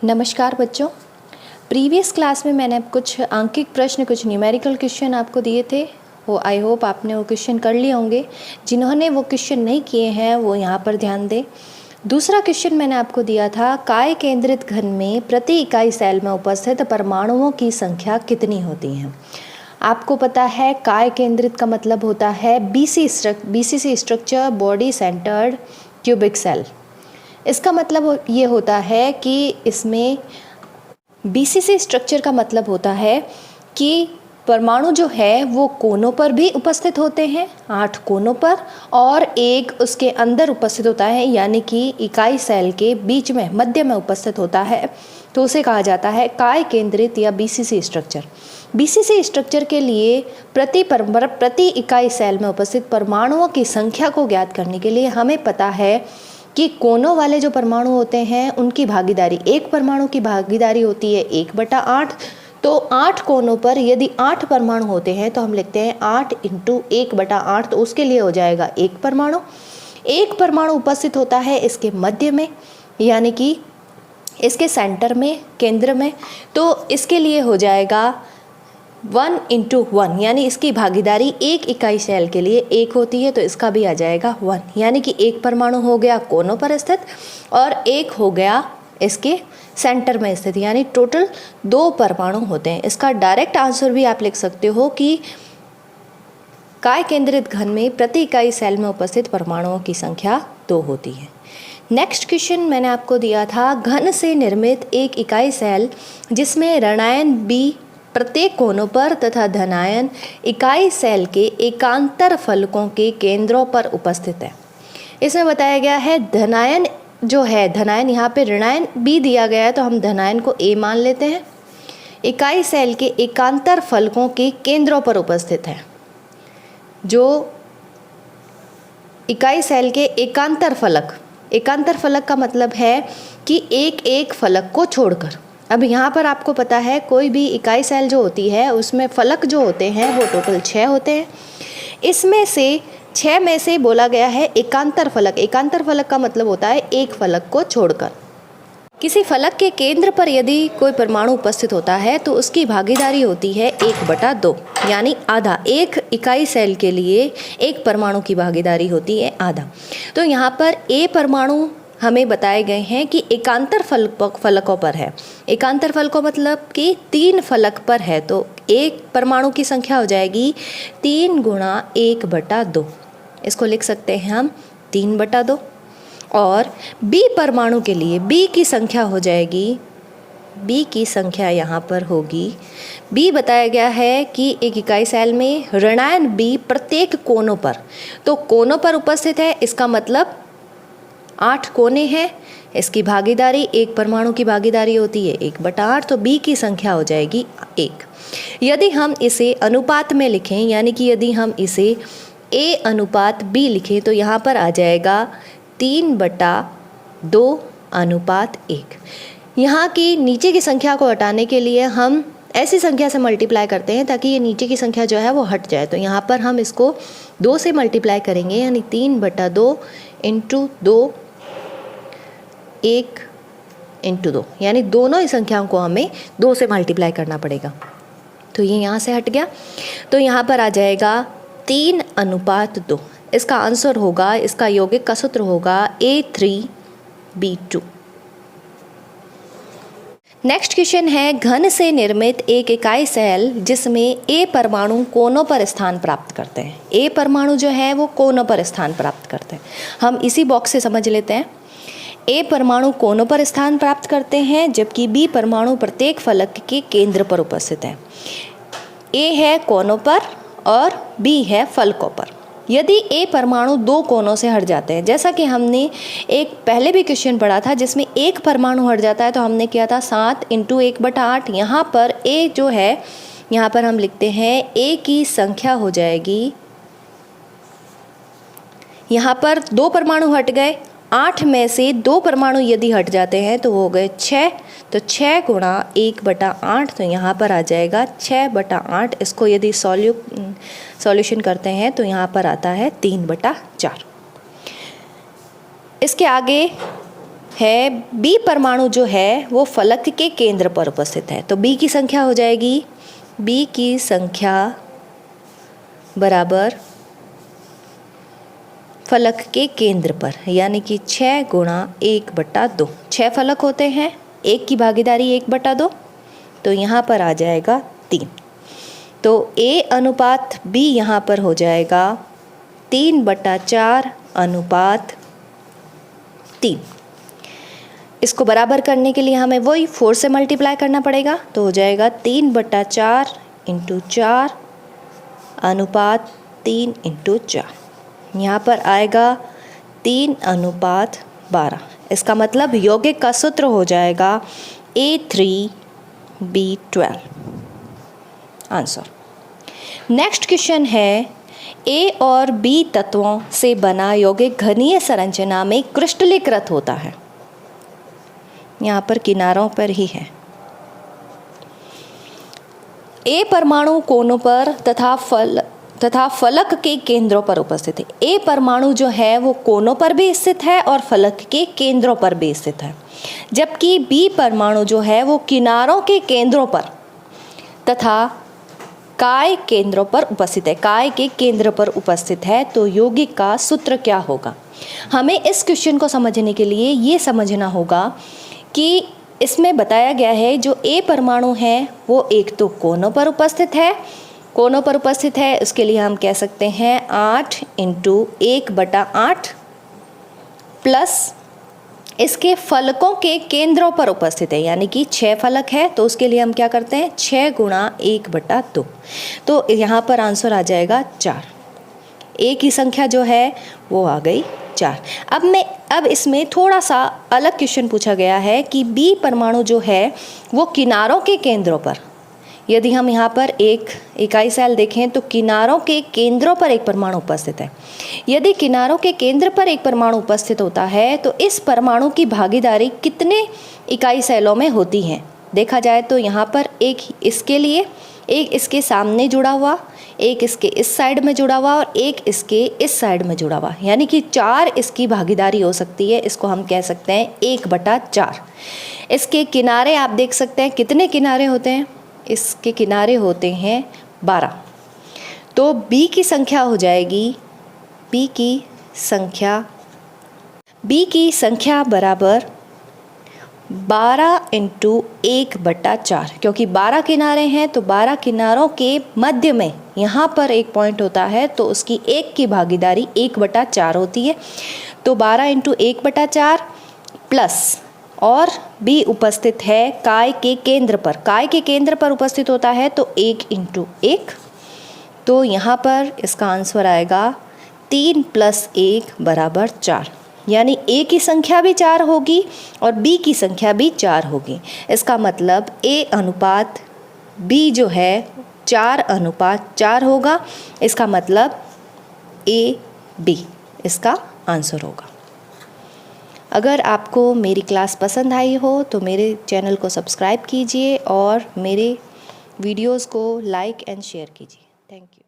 नमस्कार बच्चों। Previous class में मैंने कुछ अंकिक प्रश्न, कुछ न्यूमेरिकल क्वेश्चन आपको दिए थे। वो आई होप आपने वो क्वेश्चन कर लिए होंगे। जिन्होंने वो क्वेश्चन नहीं किए हैं वो यहाँ पर ध्यान दें। दूसरा क्वेश्चन मैंने आपको दिया था, काय केंद्रित घन में प्रति इकाई सेल में उपस्थित परमाणुओं की संख्या कितनी होती है। आपको पता है काय केंद्रित का मतलब होता है BCC structure, body centred cubic cell. इसका मतलब ये होता है कि इसमें बीसीसी स्ट्रक्चर का मतलब होता है कि परमाणु जो है वो कोनों पर भी उपस्थित होते हैं, 8 कोनों पर, और एक उसके अंदर उपस्थित होता है, यानी कि इकाई सेल के बीच में मध्य में उपस्थित होता है। तो उसे कहा जाता है काय केंद्रित या बीसीसी स्ट्रक्चर। बीसीसी स्ट्रक्चर के लिए प्रति इकाई सेल में उपस्थित परमाणुओं की संख्या को ज्ञात करने के लिए हमें पता है कि कोनों वाले जो परमाणु होते हैं उनकी भागीदारी, एक परमाणु की भागीदारी होती है 1/8। तो 8 कोनों पर यदि 8 परमाणु होते हैं तो हम लिखते हैं 8 × 1/8, तो उसके लिए हो जाएगा एक परमाणु उपस्थित होता है इसके मध्य में, यानी कि इसके सेंटर में, केंद्र में। तो इसके लिए हो जाएगा 1 × 1, यानी इसकी भागीदारी एक इकाई सेल के लिए 1 होती है, तो इसका भी आ जाएगा 1, यानी कि एक परमाणु हो गया कोनों पर स्थित और एक हो गया इसके सेंटर में स्थित, यानी टोटल 2 परमाणु होते हैं। इसका डायरेक्ट आंसर भी आप लिख सकते हो कि काय केंद्रित घन में प्रति इकाई सेल में उपस्थित परमाणुओं की संख्या 2 होती है। नेक्स्ट क्वेश्चन मैंने आपको दिया था, घन से निर्मित एक इकाई सेल जिसमें ऋणायन B प्रत्येक कोनों पर तथा धनायन इकाई सेल के एकांतर फलकों के केंद्रों पर उपस्थित है। इसमें बताया गया है धनायन जो है, धनायन यहाँ पे ऋणायन B दिया गया है तो हम धनायन को A मान लेते हैं, इकाई सेल के एकांतर फलकों के केंद्रों पर उपस्थित है। जो इकाई सेल के एकांतर फलक का मतलब है कि एक एक फलक को छोड़कर। अब यहाँ पर आपको पता है कोई भी इकाई सेल जो होती है उसमें फलक जो होते हैं वो टोटल 6 होते हैं। इसमें से 6 में से बोला गया है एकांतर फलक का मतलब होता है एक फलक को छोड़कर। किसी फलक के केंद्र पर यदि कोई परमाणु उपस्थित होता है तो उसकी भागीदारी होती है 1/2, यानी आधा। एक इकाई सेल के लिए एक परमाणु की भागीदारी होती है आधा। तो यहाँ पर A परमाणु हमें बताए गए हैं कि एकांतर फलकों पर है। एकांतर फलकों मतलब कि 3 फलक पर है, तो एक परमाणु की संख्या हो जाएगी 3 × 1/2। इसको लिख सकते हैं हम 3/2। और B परमाणु के लिए B की संख्या हो जाएगी, B की संख्या यहाँ पर होगी, B बताया गया है कि एक इकाई सेल में ऋणायन B प्रत्येक कोनों पर, तो कोनों पर उपस्थित है, इसका मतलब 8 कोने हैं, इसकी भागीदारी, एक परमाणु की भागीदारी होती है 1/8, तो B की संख्या हो जाएगी 1। यदि हम इसे अनुपात में लिखें, यानी कि यदि हम इसे A/B लिखें तो यहाँ पर आ जाएगा 3/2:1। यहाँ की नीचे की संख्या को हटाने के लिए हम ऐसी संख्या से मल्टीप्लाई करते हैं ताकि ये नीचे की संख्या जो है वो हट जाए। तो यहाँ पर हम इसको 2 से मल्टीप्लाई करेंगे, यानी 3/2 × 2 1 × 2, यानी दोनों ही संख्याओं को हमें 2 से मल्टीप्लाई करना पड़ेगा। तो ये यहाँ से हट गया, तो यहाँ पर आ जाएगा 3:2। इसका आंसर होगा, इसका यौगिक का सूत्र होगा A3B2। नेक्स्ट क्वेश्चन है, घन से निर्मित एक इकाई सेल जिसमें A परमाणु कोनों पर स्थान प्राप्त करते हैं। A परमाणु जो है वो कोनों पर स्थान प्राप्त करते हैं। हम इसी बॉक्स से समझ लेते हैं। A परमाणु कोनों पर स्थान प्राप्त करते हैं, जबकि B परमाणु प्रत्येक फलक के केंद्र पर उपस्थित है। A है कोनों पर और B है फलकों पर। यदि A परमाणु 2 कोनों से हट जाते हैं, जैसा कि हमने एक पहले भी क्वेश्चन पढ़ा था जिसमें एक परमाणु हट जाता है, तो हमने किया था 7 × 1/8। यहाँ पर A जो है, यहाँ पर हम लिखते हैं A की संख्या हो जाएगी, यहाँ पर 2 परमाणु हट गए, 8 में से 2 परमाणु यदि हट जाते हैं तो हो गए 6, तो 6 × 1/8, तो यहाँ पर आ जाएगा 6/8। इसको यदि सॉल्यूशन करते हैं तो यहाँ पर आता है 3/4। इसके आगे है बी परमाणु जो है वो फलक के केंद्र पर उपस्थित है, तो बी की संख्या हो जाएगी, बी की संख्या बराबर फलक के केंद्र पर, यानी कि 6 गुणा 1/2। 6 फलक होते हैं, 1 की भागीदारी 1/2, तो यहाँ पर आ जाएगा 3। तो A अनुपात B यहाँ पर हो जाएगा 3/4 अनुपात 3। इसको बराबर करने के लिए हमें वही 4 से मल्टीप्लाई करना पड़ेगा, तो हो जाएगा 3/4 × 4 अनुपात 3 × 4। यहाँ पर आएगा 3:12। इसका मतलब यौगिक का सूत्र हो जाएगा A3B12। आंसर। नेक्स्ट क्वेश्चन है, A और B तत्वों से बना यौगिक घनीय संरचना में क्रिस्टलीकृत होता है। यहाँ पर किनारों पर ही है। A परमाणु कोनों पर तथा फलक के केंद्रों पर उपस्थित है। A परमाणु जो है वो कोनों पर भी स्थित है और फलक के केंद्रों पर भी स्थित है, जबकि B परमाणु जो है वो किनारों के केंद्रों पर तथा काय केंद्रों पर उपस्थित है, काय के केंद्र पर उपस्थित है। तो यौगिक का सूत्र क्या होगा? हमें इस क्वेश्चन को समझने के लिए ये समझना होगा कि इसमें बताया गया है जो A परमाणु है वो एक तो कोनों पर उपस्थित है, कोनों पर उपस्थित है, उसके लिए हम कह सकते हैं 8 × 1/8 प्लस इसके फलकों के केंद्रों पर उपस्थित है, यानी कि 6 फलक है, तो उसके लिए हम क्या करते हैं 6 × 1/2। तो यहाँ पर आंसर आ जाएगा 4। A की संख्या जो है वो आ गई 4। अब इसमें थोड़ा सा अलग क्वेश्चन पूछा गया है कि B परमाणु जो है वो किनारों के केंद्रों पर, यदि हम यहाँ पर एक इकाई सेल देखें तो किनारों के केंद्रों पर एक परमाणु उपस्थित है। यदि किनारों के केंद्र पर एक परमाणु उपस्थित होता है तो इस परमाणु की भागीदारी कितने इकाई सेलों में होती है? देखा जाए तो यहाँ पर एक इसके लिए, एक इसके सामने जुड़ा हुआ, एक इसके इस साइड में जुड़ा हुआ और एक इसके इस साइड में जुड़ा हुआ, यानी कि 4 इसकी भागीदारी हो सकती है। इसको हम कह सकते हैं 1/4। इसके किनारे आप देख सकते हैं, कितने किनारे होते हैं? इसके किनारे होते हैं 12। तो B की संख्या हो जाएगी, B की संख्या बराबर 12 × 1/4, क्योंकि 12 किनारे हैं तो 12 किनारों के मध्य में यहाँ पर एक पॉइंट होता है, तो उसकी 1 की भागीदारी 1/4 होती है। तो 12 × 1/4 प्लस और B उपस्थित है काय के केंद्र पर, काय के केंद्र पर उपस्थित होता है तो 1 × 1। तो यहाँ पर इसका आंसर आएगा 3 + 1 = 4, यानी A की संख्या भी 4 होगी और B की संख्या भी 4 होगी। इसका मतलब A अनुपात B जो है 4:4 होगा। इसका मतलब AB इसका आंसर होगा। अगर आपको मेरी क्लास पसंद आई हो तो मेरे चैनल को सब्सक्राइब कीजिए और मेरे वीडियोस को लाइक एंड शेयर कीजिए। Thank you.